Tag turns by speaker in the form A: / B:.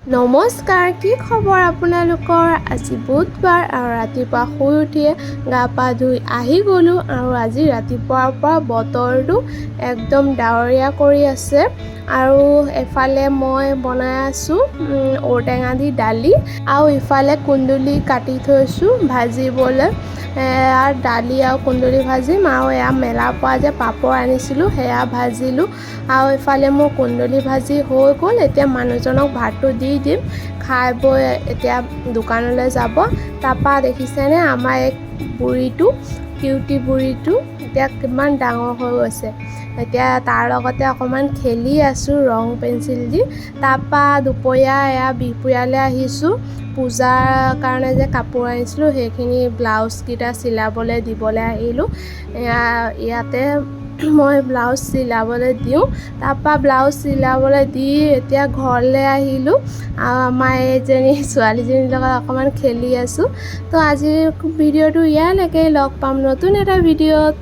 A: নমস্কাৰ, কি খবৰ আপোনালোকৰ? আজি বুধবাৰ আৰু ৰাতিপুৱা শুই উঠিয়ে গা পা ধুই আহি গ'লোঁ আৰু আজি ৰাতিপুৱাৰ পৰা বতৰটো একদম ডাৱৰীয়া কৰি আছে আৰু এফালে মই বনাই আছোঁ ঔটেঙা দি দালি আৰু ইফালে কুন্দুলি কাটি থৈছোঁ ভাজিবলৈ। দালি আৰু কুন্দুলি ভাজিম আৰু এয়া মেলাৰ পৰা যে পাপৰ আনিছিলোঁ সেয়া ভাজিলোঁ আৰু ইফালে মোৰ কুন্দুলি ভাজি হৈ গ'ল। এতিয়া মানুহজনক ভাতটো দি দিম, খাই বৈ এতিয়া দোকানলৈ যাব। তাৰপৰা দেখিছেনে আমাৰ এক বুঢ়ীটো, কিউটি বুঢ়ীটো এতিয়া কিমান ডাঙৰ হৈ গৈছে। এতিয়া তাৰ লগতে অকণমান খেলি আছোঁ ৰং পেঞ্চিল দি। তাৰপৰা দুপৰীয়া এয়া বিহপুৰীয়ালৈ আহিছোঁ, পূজাৰ কাৰণে যে কাপোৰ আনিছিলোঁ সেইখিনি ব্লাউজকেইটা চিলাবলৈ দিবলৈ আহিলোঁ। ইয়াতে মই ব্লাউজ চিলাবলৈ দিওঁ, তাৰপৰা ব্লাউজ চিলাবলৈ দি এতিয়া ঘৰলৈ আহিলোঁ আৰু আমাৰ এইজনী ছোৱালীজনীৰ লগত অকণমান খেলি আছোঁ। তো আজিৰ ভিডিঅ'টো ইয়ালৈকে, লগ পাম নতুন এটা ভিডিঅ'ত।